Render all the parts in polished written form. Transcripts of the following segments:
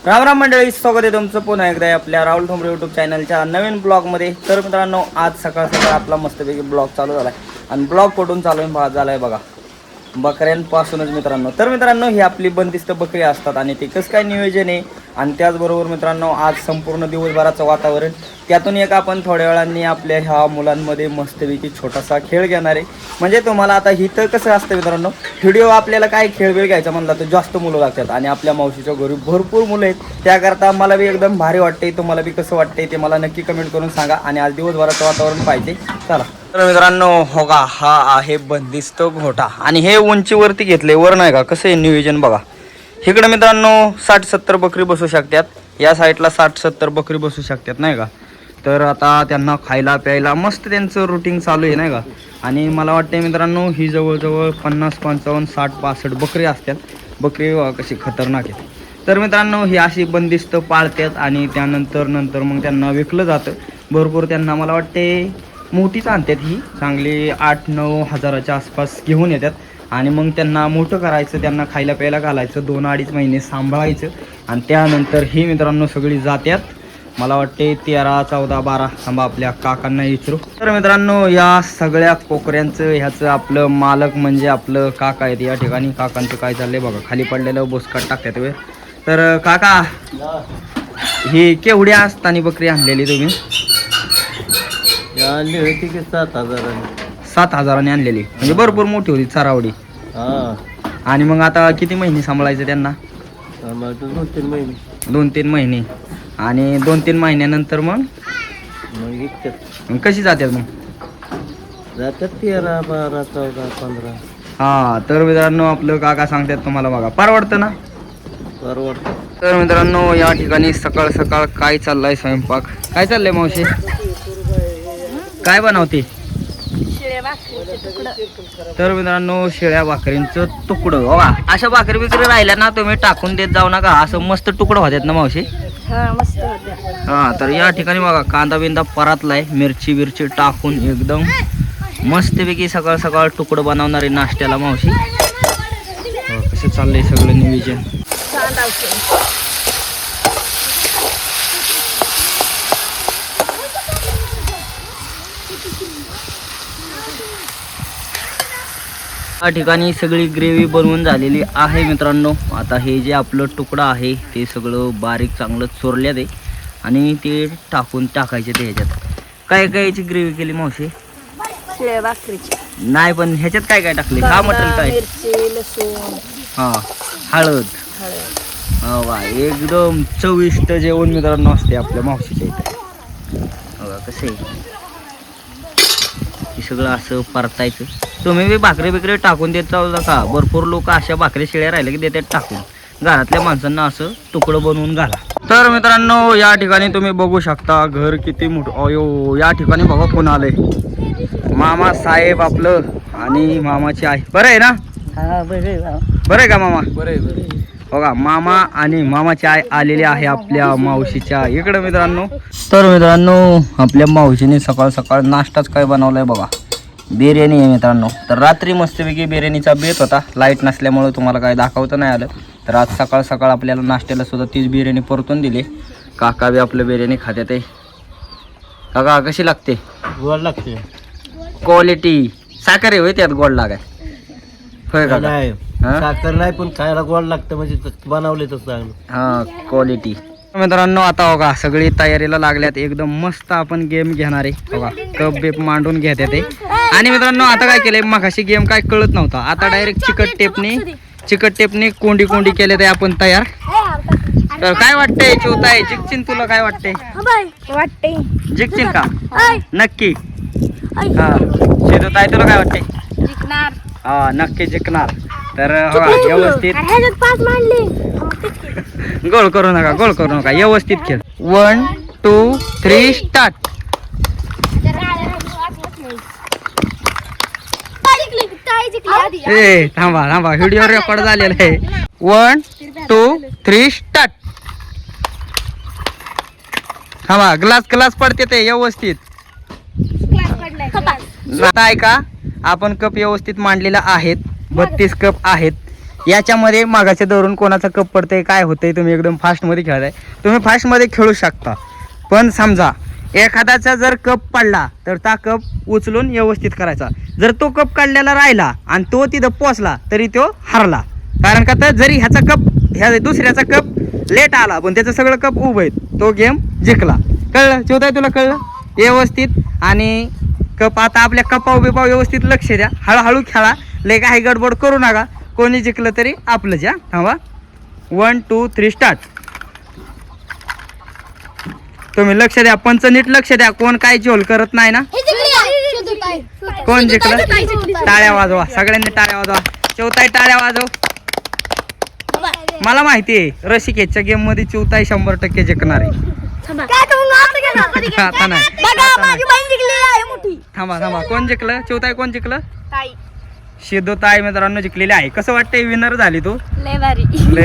राम राम मंडळी, स्वागत आहे तुमचं पुन्हा एकदा आपल्या राहुल ठोंबरे यूट्यूब चॅनलच्या नवीन ब्लॉगमध्ये. तर मित्रांनो, आज सकाळ सकाळ आपला मस्तपैकी ब्लॉग चालू झाला आहे आणि ब्लॉग कुठून चालू आहे झाला आहे बघा, बकऱ्यांपासूनच मित्रांनो. तर मित्रांनो, ही आपली बंदिस्त बकरी असतात आणि ते कसं काय नियोजन आहे आणि त्याचबरोबर मित्रांनो, आज संपूर्ण दिवसभराचं वातावरण, त्यातून एक आपण थोड्या वेळांनी आपल्या ह्या मुलांमध्ये मस्तपैकी छोटासा खेळ घेणार आहे. म्हणजे तुम्हाला आता इथं कसं असतं मित्रांनो, व्हिडिओ आपल्याला काय खेळ वेळ घ्यायचा म्हणला तर जास्त मुलं लागतात आणि आपल्या मावशीच्या घरी भरपूर मुलं आहेत. त्याकरता मला बी एकदम भारी वाटते. तुम्हाला बी कसं वाटते ते मला नक्की कमेंट करून सांगा. आणि आज दिवसभराचं वातावरण पाहिजे. चला तर मित्रांनो, हो का, हा आहे बंदिस्त घोटा आणि हे उंचीवरती घेतले, वर नाही का. कसं आहे नियोजन बघा. इकडे मित्रांनो 60-70 बकरी बसू शकतात, या साईडला 60-70 बकरी बसू शकतात नाही का. तर आता त्यांना खायला प्यायला मस्त त्यांचं रुटीन चालू आहे नाही का. आणि मला वाटते मित्रांनो, ही जवळजवळ 50, 55, 60, 65 बकरी असतात. बकरी कशी खतरनाक आहे. तर मित्रांनो, ही अशी बंदिस्त पाळतात आणि त्यानंतर मग त्यांना विकलं जातं. भरपूर त्यांना मला वाटते मोठीच आणतात, ही चांगली 8-9 हजाराच्या आसपास घेऊन येतात. आणि मग त्यांना मोठं करायचं, त्यांना खायला प्यायला घालायचं, 2-2.5 महिने सांभाळायचं आणि त्यानंतर ही मित्रांनो सगळी जात्यात. मला वाटते 13, 14, 12 थांबा आपल्या काकांना विचारू. तर मित्रांनो, या सगळ्या कोकऱ्यांचं ह्याचं आपलं मालक म्हणजे आपलं काका आहेत. या ठिकाणी काकांचं काय चाललंय बघा, खाली पडलेलं बोसकाट टाकतात वे. तर काका, ही केवढ्या असताना बकरी आणलेली तुम्ही? आणली होती की 7,000. 7,000 आणलेली, म्हणजे भरपूर मोठी होती चारावडी. आणि मग आता किती महिने सांभाळायचं त्यांना? 2-3 महिने. 2-3 महिने. आणि 2-3 महिन्यानंतर मग कशी जातात मग? जातात 13, 12, 14, 15. हा, तर मित्रांनो आपलं काका सांगतात तुम्हाला बघा, परवडतं ना? परवडतं. तर मित्रांनो, या ठिकाणी सकाळ सकाळ काय चाललंय स्वयंपाक? काय चाललंय मावशी? काय बनवते? तर मित्रांनो, शेळ्या भाकरींचं तुकडं बघा. अशा भाकरी बिकरी राहिल्या ना, तुम्ही टाकून देत जाऊ नका, असं मस्त तुकडं होतात ना मावशी. हा, तर या ठिकाणी बघा कांदा बिंदा परातलाय, मिरची बिरची टाकून एकदम मस्तपैकी सकाळ सकाळ तुकडं बनवणारे नाश्त्याला मावशी. कसं चाललंय सगळं नियोजन. या ठिकाणी सगळी ग्रेव्ही बनवून झालेली आहे मित्रांनो. आता हे जे आपलं तुकडं आहे ते सगळं बारीक चांगलं चोरल्यात आहे आणि ते टाकायचे ते ह्याच्यात. काय काय याची ग्रेव्ही केली मावशी? शेळ्या भाकरीची नाही, पण ह्याच्यात काय काय टाकले? हा मटेरियल काय? मिरची, लसूण, हा, हळद. हा वा, एकदम चविष्ट जेवण मित्रांनो असते आपल्या मावशीच्या इथे. बघा कसं आहे, हे सगळं असं परतायचं. तुम्ही बी भाकरी बिकरी टाकून देत जाऊ का. भरपूर लोक अशा भाकरी शेळ्या राहिल्या की देतात टाकून. घरातल्या माणसांना असं तुकडं बनवून घाला. तर मित्रांनो, या ठिकाणी तुम्ही बघू शकता घर किती मोठं. अयो, या ठिकाणी बघा कोण आलंय. मामा साहेब आपलं आणि मामाची आई. बरं आहे ना? बरं आहे का मामा? बरं. बघा, मामा आणि मामाची आई आलेली आहे आपल्या मावशीच्या इकडं मित्रांनो. तर मित्रांनो, आपल्या मावशीने सकाळ सकाळ नाश्ताच काय बनवलाय बघा, बिर्याणी आहे मित्रांनो. तर रात्री मस्तपैकी बिर्याणीचा बेत होता, लाईट नसल्यामुळे तुम्हाला काय दाखवता नाही आलं. तर आज सकाळ सकाळ आपल्याला नाश्त्याला सुद्धा तीच बिर्याणी परतून दिली. काका बी आपलं बिर्याणी खात्यात आहे. काका कशी लागते? गोड लागते. क्वालिटी साखर आहे होय त्यात गोड लागाय? होय काका? नाही, हा? साखर नाही, पण खायला गोड लागतं म्हणजे बनवले तर चांगलं. हा, क्वालिटी. मित्रांनो, आता बघा सगळी तयारीला लागल्यात. एकदम मस्त आपण गेम घेणार आहे बघा. कप बेप मांडून घेतात ते. आणि मित्रांनो, आता काय केलंय, मगाशी गेम काय कळत नव्हता, आता डायरेक्ट चिकट टेपने कोंडी केले ते आपण तयार. तर काय वाटतंय चिवताय, जिंकचिन? तुला काय वाटतंय? वाटते जिंकचिन का? नक्की. हा, चिवताय तुला काय वाटतंय? जिंकणार. हा, नक्की जिंकणार. तर बघा व्यवस्थित गोल करू नका, व्यवस्थित खेळ. 1, 2, 3 स्टार्ट. ए थांबा, व्हिडिओ रेकॉर्ड झालेला आहे. 1, 2, 3 स्टार्ट. थांबा, ग्लास पडते ते व्यवस्थित. आता ऐका, आपण कप व्यवस्थित मांडलेला आहेत. 32 कप आहेत. याच्यामध्ये मागाच्या धरून कोणाचा कप पडतंय काय होतंय तुम्ही एकदम फास्टमध्ये खेळताय. तुम्ही फास्टमध्ये खेळू शकता, पण समजा एखाद्याचा जर कप पडला तर त्या कप उचलून व्यवस्थित करायचा. जर तो कप काढलेला राहिला आणि तो तिथं पोचला तरी तो हरला. कारण का तर जरी ह्याचा कप ह्या दुसऱ्याचा कप लेट आला पण त्याचं सगळं कप उभं आहे, तो गेम जिंकला. कळलं चिवताय, तुला कळलं व्यवस्थित. आणि कप आता आपल्या कपाव बिपाव व्यवस्थित लक्ष द्या, हळूहळू खेळा, लय काही गडबड करू नका. कोणी जिंकलं तरी आपलंच. या थांबा, 1 2 3 स्टार्ट. तुम्ही लक्ष द्या, पंच नीट लक्ष द्या, कोण काय झोल करत नाही ना. कोण जिंकलं टाळ्या वाजवा, सगळ्यांनी टाळ्या वाजवा. चिवताई टाळ्या वाजव. मला माहिती आहे रसिकेच्या गेम मध्ये चिवताई 100% जिंकणार आहे. आता नाही, थांबा थांबा, कोण जिंकलं चिवताई, कोण जिंकलं? सिद्धूताई मित्रांनो जिंकलेली आहे. कसं वाटतंय, विनर झाली तू? लय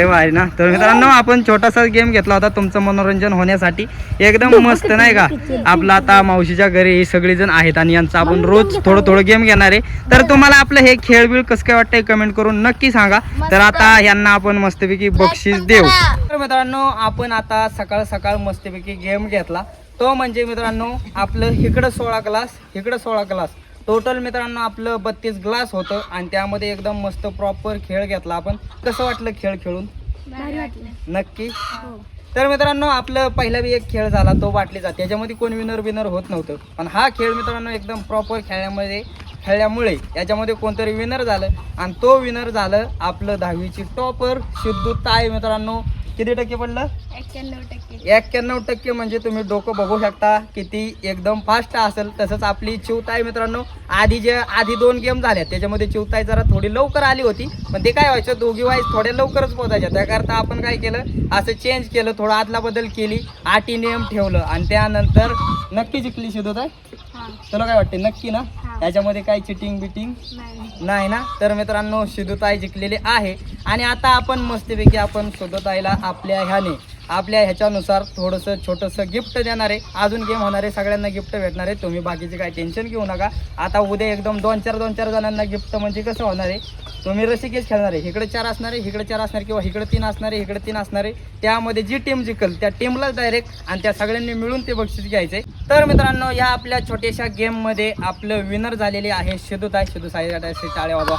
भारी ना. तर मित्रांनो आपण छोटासा गेम घेतला होता तुमचं मनोरंजन होण्यासाठी, एकदम मस्त नाही का. आपलं आता मावशीच्या घरी सगळेजण आहेत आणि यांचं आपण रोज थोडं थोडं गेम घेणार आहे. तर तुम्हाला आपलं हे खेळबिळ कसं काय वाटतंय कमेंट करून नक्की सांगा. तर आता यांना आपण मस्तपैकी बक्षीस देऊ. तर मित्रांनो आपण आता सकाळ सकाळ मस्तपैकी गेम घेतला, तो म्हणजे मित्रांनो आपलं इकडं 16 ग्लास, इकडं 16 ग्लास, टोटल मित्रांनो आपलं 32 ग्लास होतं. आणि त्यामध्ये एकदम मस्त प्रॉपर खेळ घेतला आपण. कसं वाटलं खेळ खेळून? नक्की. तर मित्रांनो आपलं पहिला बी एक खेळ झाला, तो बाटली जाते, त्याच्यामध्ये कोण विनर होत नव्हतं. पण हा खेळ मित्रांनो एकदम प्रॉपर खेळल्यामुळे याच्यामध्ये कोणतरी विनर झालं आणि तो विनर झालं आपलं 10वीची टॉपर सिद्धूताई. मित्रांनो किती टक्के पडलं? 91%. म्हणजे तुम्ही डोकं बघू शकता किती एकदम फास्ट असेल. तसंच आपली चिवताई मित्रांनो आधी 2 गेम झाल्या त्याच्यामध्ये चिवताई जरा थोडी लवकर आली होती, पण ते काय व्हायचं दोघी वाईज थोड्या लवकरच पोहोचायच्या. त्याकरता आपण काय केलं, असं चेंज केलं, थोडं आदला बदल केली, 8 नियम ठेवलं आणि त्यानंतर नक्की जिंकली सिद्धूताई. तुला काय वाटते? नक्की ना, याच्यामध्ये काही चिटिंग बिटिंग नाही ना. तर मित्रांनो सिद्धूताई जिंकलेली आहे. आणि आता आपण मस्तपैकी आपण सिद्धूताईला आपल्या ह्याच्यानुसार थोडंसं छोटंसं गिफ्ट देणार आहे. अजून गेम होणार आहे, सगळ्यांना गिफ्ट भेटणार आहे. तुम्ही बाकीचे काय टेन्शन घेऊ नका. आता उद्या एकदम 2-4 जणांना गिफ्ट. म्हणजे कसं होणार आहे, तुम्ही रसिकेच खेळणार आहे, इकडे 4 असणार आहे, इकडे 4 असणार, किंवा इकडे 3 असणार आहे, इकडे 3 असणार आहे. त्यामध्ये जी टीम जिंकल त्या टीमलाच डायरेक्ट आणि त्या सगळ्यांनी मिळून ते बक्षीस घ्यायचंय. तर मित्रांनो या आपल्या छोट्याशा गेममध्ये आपलं विनर झालेले आहे सिद्धूताई. टाळ्या वाजवा.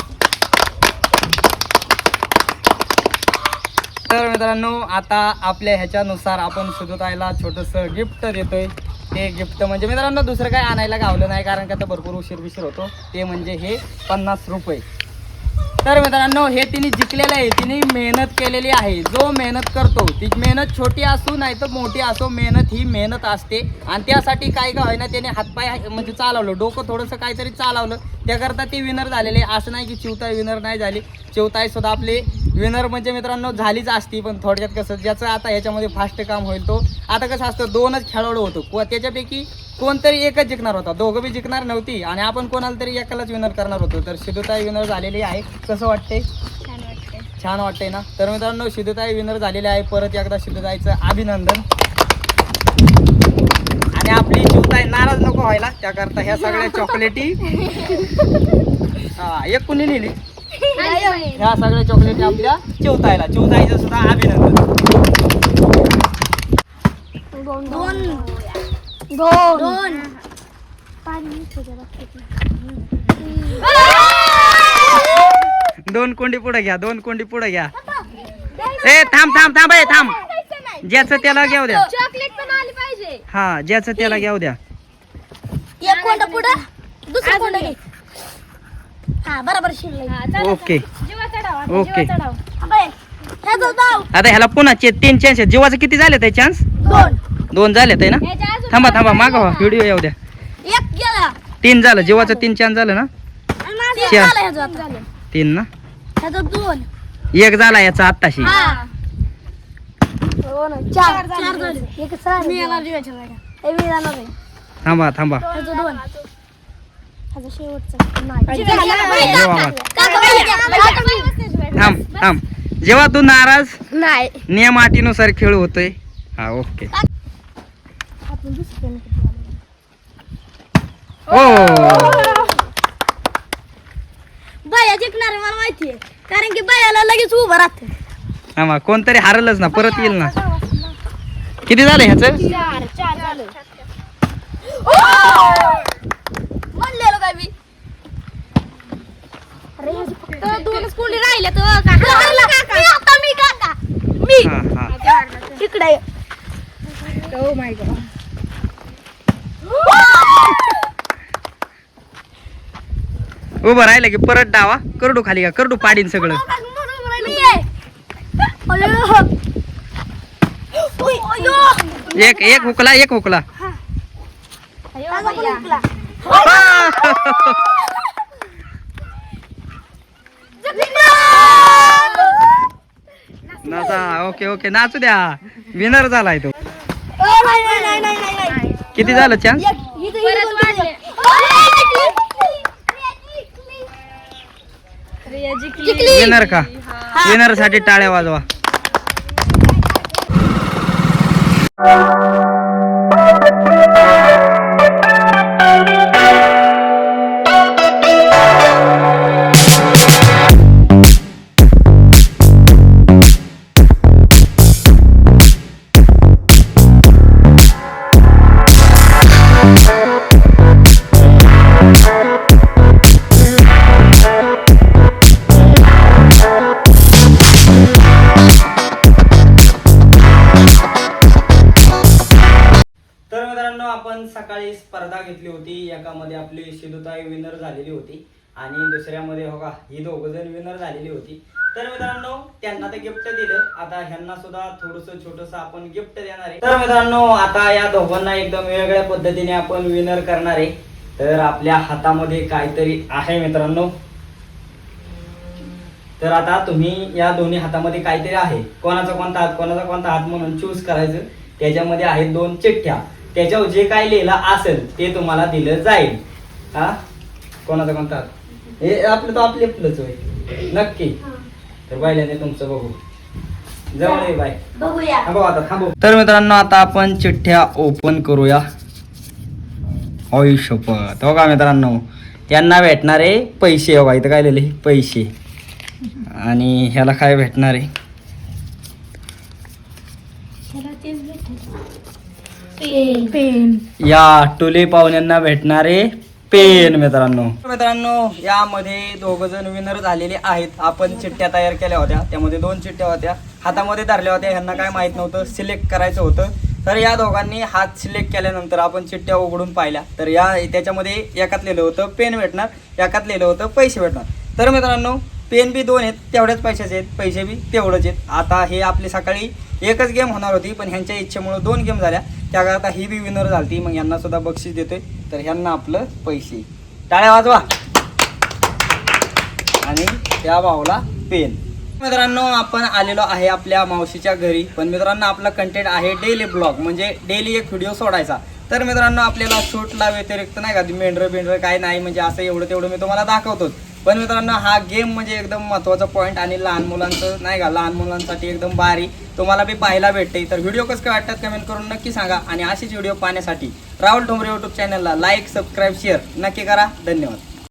तर मित्रांनो आता आपल्या ह्याच्यानुसार आपण सिद्धूताईला छोटंसं गिफ्ट देतोय. ते गिफ्ट म्हणजे मित्रांनो दुसरं काय आणायला गावलं नाही, कारण का तर भरपूर उशीर होतो. ते म्हणजे हे 50 रुपये. तर मित्रांनो हे तिने जिंकलेलं आहे, तिने मेहनत केलेली आहे. जो मेहनत करतो ती मेहनत छोटी असो नाही तर मोठी असो, मेहनत ही मेहनत असते. आणि त्यासाठी काय का होईना त्याने हातपाय म्हणजे चालवलं, डोकं थोडंसं काहीतरी चालवलं, त्याकरता ती विनर झालेली. असं नाही की चिवताई विनर नाही झाली, चिवताई सुद्धा आपली विनर म्हणजे मित्रांनो झालीच असती. पण थोडक्यात कसं ज्याचं आता ह्याच्यामध्ये फास्ट काम होईल तो आता कसं असतं 2च खेळाडू होतो, त्याच्यापैकी कोणतरी एकच जिंकणार होता, दोघं बी जिंकणार नव्हती आणि आपण कोणाला तरी एकालाच विनर करणार होतो. तर सिद्धूताई विनर झालेली आहे. कसं वाटतंय? छान वाटतंय ना. तर मित्रांनो सिद्धूताई विनर झालेली आहे. परत एकदा सिद्धूताईचं अभिनंदन. आणि आपली चिवताई नाराज नको व्हायला, त्याकरता ह्या सगळ्या चॉकलेटी एक कुणी नेली, ह्या सगळ्या चॉकलेटी आपल्या चिवताईचं सुद्धा अभिनंदन. दोन कोंडी पुढे घ्या, 2 कोंडी पुढे घ्या. ए थांब ए थांब, ज्याचं त्याला घेऊ द्या. चॉकलेट पण आली पाहिजे. हा ज्याचं त्याला घेऊ द्या. एक कोंड पुढे, दुसरा कोंड घे. हा बरोबर शिरले. Okay okay. ह्याचा दाव. आता ह्याला पुन्हा 3 चान्स आहेत. जीवाचं किती झाले ते चान्स? 2 झालेत आहे ना. थांबा मागवा, व्हिडिओ येऊ द्या. एक गेला. 3 झालं, जीवाचं 3 चान्स झालं ना. 3 ना. ह्याचा 2. 1 झाला याचा आत्ताशी. चार झाले. एक सहा. मी याला जीवाच्या जागा. ए मी जाणार आहे. थांबा. ह्याचा 2. ह्याचा शेवटचा नाही. थांब. जेव्हा तू नाराज नाही. नियम अटीनुसार खेळ होतोय. हा ओके. बाया जिंकणार मला माहितीये. कारण की बायाला लगेच उभं राहते. हा मग कोणतरी हारलच ना, परत येईल ना. किती झालं ह्याचं? 4 झालं. म्हणलेलो काय मी. अरे फक्त 2च कोंडी राहिले तर काका. आता मी काका. मी हा हा. तिकडे. Oh my God. उभं राहिलं की परत डावा करडू खाली का करडू पाडीन सगळं. मी आहे. अयो. अयो. एक हुकला एक हुकला. अयो भैया. नाचा. ओके ओके नाचू द्या. विनर झालाय तो. नाही. किती झालं चान्स? विनर का? विनर साठी टाळ्या वाजवा. तर मित्रांनो आपण सकाळी स्पर्धा घेतली होती, एकामध्ये आपली सिधुताई विनर झालेली होती आणि दुसऱ्यामध्ये हो का ही दोघं जण विनर झालेली होती. तर मित्रांनो त्यांना ते गिफ्ट दिलं, आता ह्यांना सुद्धा थोडंसं छोटंसं आपण गिफ्ट देणार आहे. तर मित्रांनो आता या दोघांना एकदम वेगळ्या पद्धतीने आपण विनर करणार आहे. तर आपल्या हातामध्ये काहीतरी आहे मित्रांनो. तर आता तुम्ही या दोन्ही हातामध्ये काहीतरी आहे, कोणाचा कोणता हात म्हणून चूज करायचं. त्याच्यामध्ये आहेत 2 चिठ्ठ्या, त्याच्यावर जे काय लिहिलं असेल ते तुम्हाला दिलं जाईल. हा कोणाचा कोणता हात? हे आपलं तर आपलंच होय नक्की. तर पहिल्यांदा तुमचं बघू. जवळ ये बाय. बघूया. थांबव आता थांबव. तर मित्रांनो आता आपण चिठ्ठ्या ओपन करूया. होय शपथ. हो का मित्रांनो यांना भेटणारे पैसे. हो का इथं काय लिहिले पैसे. आणि ह्याला काय भेटणार आहे? पेन. या टोले पाहुण्यांना भेटणारे पेन. मित्रांनो यामध्ये 2 जण विनर झालेले आहेत. आपण चिठ्ठ्या तयार केल्या होत्या, त्यामध्ये 2 चिठ्ठ्या होत्या, हातामध्ये धरल्या होत्या. ह्यांना काय माहित नव्हतं, सिलेक्ट करायचं होतं. तर या दोघांनी हात सिलेक्ट केल्यानंतर आपण चिठ्ठ्या उघडून पाहिल्या. तर त्याच्यामध्ये एकात लिहिलं होतं पेन भेटणार, एकात लिहिलं होतं पैसे भेटणार. तर मित्रांनो पेन बी 2 आहेत, तेवढ्याच पैशाचे आहेत, पैसे बी तेवढंच आहेत. आता हे आपली सकाळी एकच गेम होणार होती, पण ह्यांच्या इच्छेमुळे 2 गेम झाल्या. त्याकरता ही बी विनर झाली. मग यांना सुद्धा बक्षीस देतोय. तर ह्यांना आपलं पैसे. टाळ्या वाजवा. आणि त्या भाऊला पेन. मित्रांनो आपण आलेलो आहे आपल्या मावशीच्या घरी. पण मित्रांनो आपला कंटेंट आहे डेली ब्लॉग, म्हणजे डेली एक व्हिडिओ सोडायचा. तर मित्रांनो आपल्याला शूटला व्यतिरिक्त नाही का मेंढरं काय नाही, म्हणजे असं एवढं तेवढं मी तुम्हाला दाखवतो. पण मित्रांनो हा गेम म्हणजे एकदम महत्त्वाचा पॉईंट आणि लहान मुलांचं नाही का, लहान मुलांसाठी एकदम भारी तुम्हाला बी पाहायला भेटते. तर व्हिडिओ कसं काय वाटतात कमेंट करून नक्की सांगा. आणि अशीच व्हिडिओ पाहण्यासाठी राहुल ठोंबरे यूट्यूब चॅनलला लाईक सबस्क्राईब शेअर नक्की करा. धन्यवाद.